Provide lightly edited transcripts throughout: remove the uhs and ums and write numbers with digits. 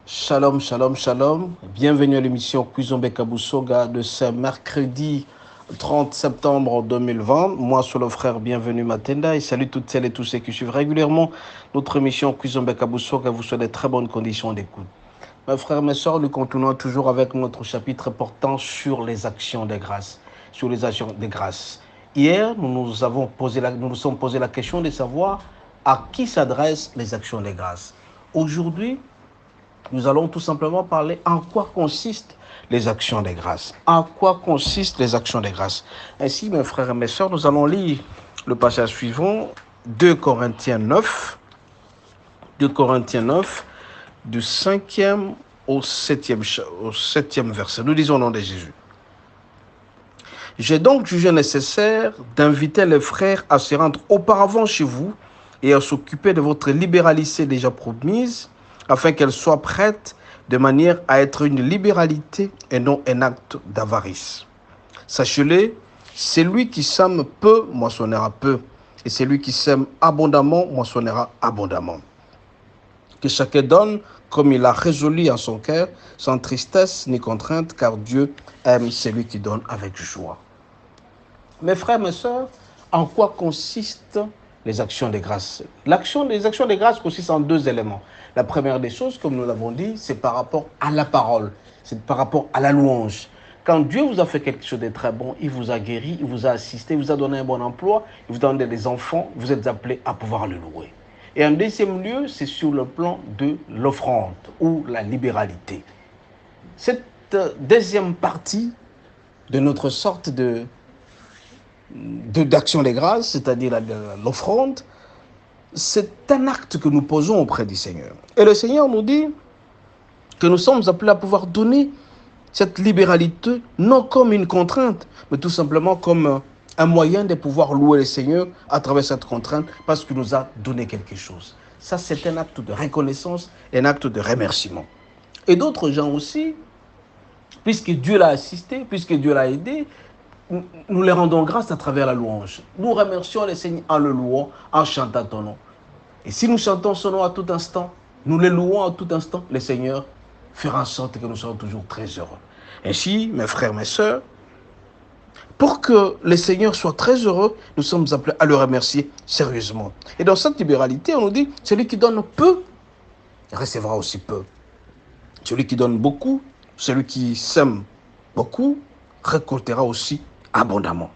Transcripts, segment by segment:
Shalom, shalom, shalom. Bienvenue à l'émission Kuzombe Kabusoga de ce mercredi 30 septembre 2020. Moi, suis le frère Bienvenue Matenda et salut toutes celles et tous ceux qui suivent régulièrement notre émission Kuzombe Kabusoga. Vous souhaite de très bonnes conditions d'écoute. Mes frères, mes sœurs, nous continuons toujours avec notre chapitre portant sur les actions de grâce. Sur les actions de grâce. Hier, nous nous sommes posé la question de savoir à qui s'adressent les actions de grâce. Aujourd'hui, nous allons tout simplement parler en quoi consistent les actions de grâce. En quoi consistent les actions de grâce. Ainsi, mes frères et mes sœurs, nous allons lire le passage suivant, 2 Corinthiens 9, 2 Corinthiens 9, du 5e au 7e verset. Nous disons au nom de Jésus. J'ai donc jugé nécessaire d'inviter les frères à se rendre auparavant chez vous et à s'occuper de votre libéralité déjà promise, afin qu'elle soit prête de manière à être une libéralité et non un acte d'avarice. Sachez-le, celui qui sème peu moissonnera peu, et celui qui sème abondamment moissonnera abondamment. Que chacun donne comme il a résolu en son cœur, sans tristesse ni contrainte, car Dieu aime celui qui donne avec joie. Mes frères, mes sœurs, en quoi consistent les actions de grâce? Les actions de grâce consistent en deux éléments. La première des choses, comme nous l'avons dit, c'est par rapport à la parole, c'est par rapport à la louange. Quand Dieu vous a fait quelque chose de très bon, il vous a guéri, il vous a assisté, il vous a donné un bon emploi, il vous a donné des enfants, vous êtes appelés à pouvoir le louer. Et en deuxième lieu, c'est sur le plan de l'offrande ou la libéralité. Cette deuxième partie de notre sorte d'action de grâce, c'est-à-dire l'offrande, c'est un acte que nous posons auprès du Seigneur. Et le Seigneur nous dit que nous sommes appelés à pouvoir donner cette libéralité, non comme une contrainte, mais tout simplement comme un moyen de pouvoir louer le Seigneur à travers cette contrainte, parce qu'il nous a donné quelque chose. Ça, c'est un acte de reconnaissance, un acte de remerciement. Et d'autres gens aussi, puisque Dieu l'a assisté, puisque Dieu l'a aidé, nous les rendons grâce à travers la louange. Nous remercions le Seigneur en le louant, en chantant ton nom. Et si nous chantons son nom à tout instant, nous le louons à tout instant, le Seigneur fera en sorte que nous soyons toujours très heureux. Ainsi, mes frères, mes sœurs, pour que le Seigneur soit très heureux, nous sommes appelés à le remercier sérieusement. Et dans cette libéralité, on nous dit, celui qui donne peu, recevra aussi peu. Celui qui donne beaucoup, celui qui sème beaucoup, récoltera aussi abondamment.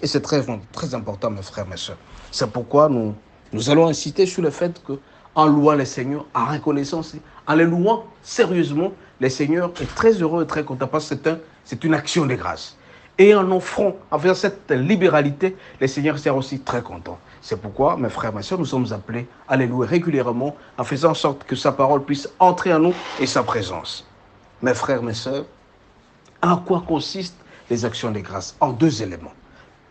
Et c'est très, très important, mes frères, mes sœurs. C'est pourquoi nous allons insister sur le fait qu'en louant le Seigneur, en reconnaissance, en le louant sérieusement, le Seigneur est très heureux et très content parce que c'est une action de grâce. Et en offrant, en faisant cette libéralité, le Seigneur sera aussi très content. C'est pourquoi, mes frères, mes sœurs, nous sommes appelés à les louer régulièrement en faisant en sorte que sa parole puisse entrer en nous et sa présence. Mes frères, mes sœurs, en quoi consistent les actions de grâce? En deux éléments.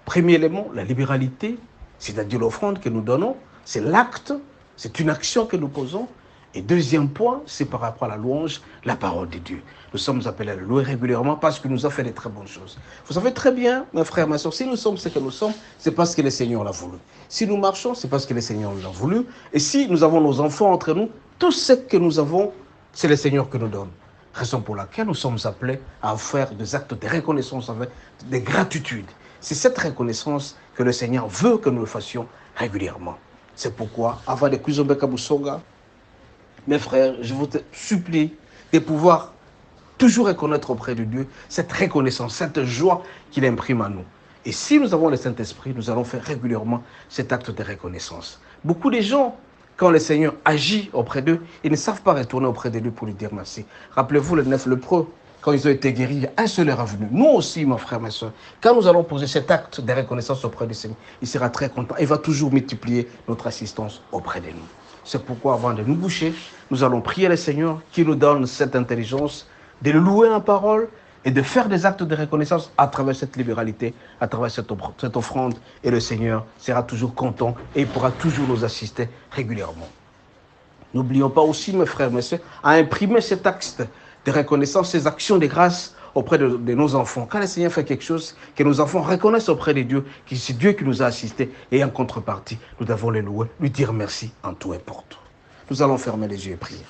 Premier élément, la libéralité, c'est-à-dire l'offrande que nous donnons, c'est l'acte, c'est une action que nous posons. Et deuxième point, c'est par rapport à la louange, la parole de Dieu. Nous sommes appelés à le louer régulièrement parce qu'il nous a fait de très bonnes choses. Vous savez très bien, mes frères, mes soeurs, si nous sommes ce que nous sommes, c'est parce que le Seigneur l'a voulu. Si nous marchons, c'est parce que le Seigneur l'a voulu. Et si nous avons nos enfants entre nous, tout ce que nous avons, c'est le Seigneur qui nous donne. Raison pour laquelle nous sommes appelés à faire des actes de reconnaissance, de gratitude. C'est cette reconnaissance que le Seigneur veut que nous le fassions régulièrement. C'est pourquoi, avant de Kuzombe Kabusoga, mes frères, je vous supplie de pouvoir toujours reconnaître auprès de Dieu cette reconnaissance, cette joie qu'il imprime en nous. Et si nous avons le Saint-Esprit, nous allons faire régulièrement cet acte de reconnaissance. Beaucoup de gens, quand le Seigneur agit auprès d'eux, ils ne savent pas retourner auprès de lui pour lui dire merci. Rappelez-vous les 9 lépreux, quand ils ont été guéris, il y a un seul est revenu. Nous aussi, mes frères, mes soeurs, quand nous allons poser cet acte de reconnaissance auprès du Seigneur, il sera très content. Il va toujours multiplier notre assistance auprès de nous. C'est pourquoi, avant de nous boucher, nous allons prier le Seigneur qui nous donne cette intelligence de le louer en parole et de faire des actes de reconnaissance à travers cette libéralité, à travers cette offrande. Et le Seigneur sera toujours content et il pourra toujours nous assister régulièrement. N'oublions pas aussi, mes frères, mes soeurs, à imprimer cet acte de reconnaissance, ces actions de grâce auprès de nos enfants. Quand le Seigneur fait quelque chose, que nos enfants reconnaissent auprès de Dieu, que c'est Dieu qui nous a assistés, et en contrepartie, nous devons les louer, lui dire merci en tout et pour tout. Nous allons fermer les yeux et prier.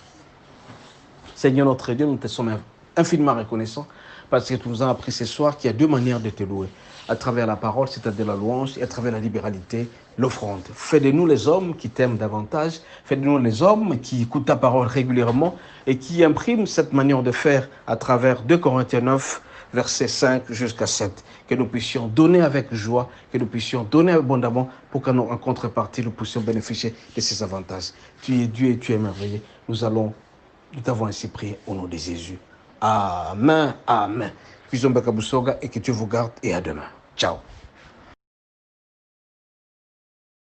Seigneur notre Dieu, nous te sommes infiniment reconnaissants parce que tu nous as appris ce soir qu'il y a deux manières de te louer. À travers la parole, c'est-à-dire la louange, et à travers la libéralité, l'offrande. Fais de nous les hommes qui t'aiment davantage, fais de nous les hommes qui écoutent ta parole régulièrement et qui impriment cette manière de faire à travers 2 Corinthiens 9, versets 5 jusqu'à 7. Que nous puissions donner avec joie, que nous puissions donner abondamment pour qu'en contrepartie, nous puissions bénéficier de ces avantages. Tu es Dieu et tu es merveilleux. Nous t'avons ainsi prié au nom de Jésus. Amen, amen. Et que Dieu vous garde et à demain. Ciao.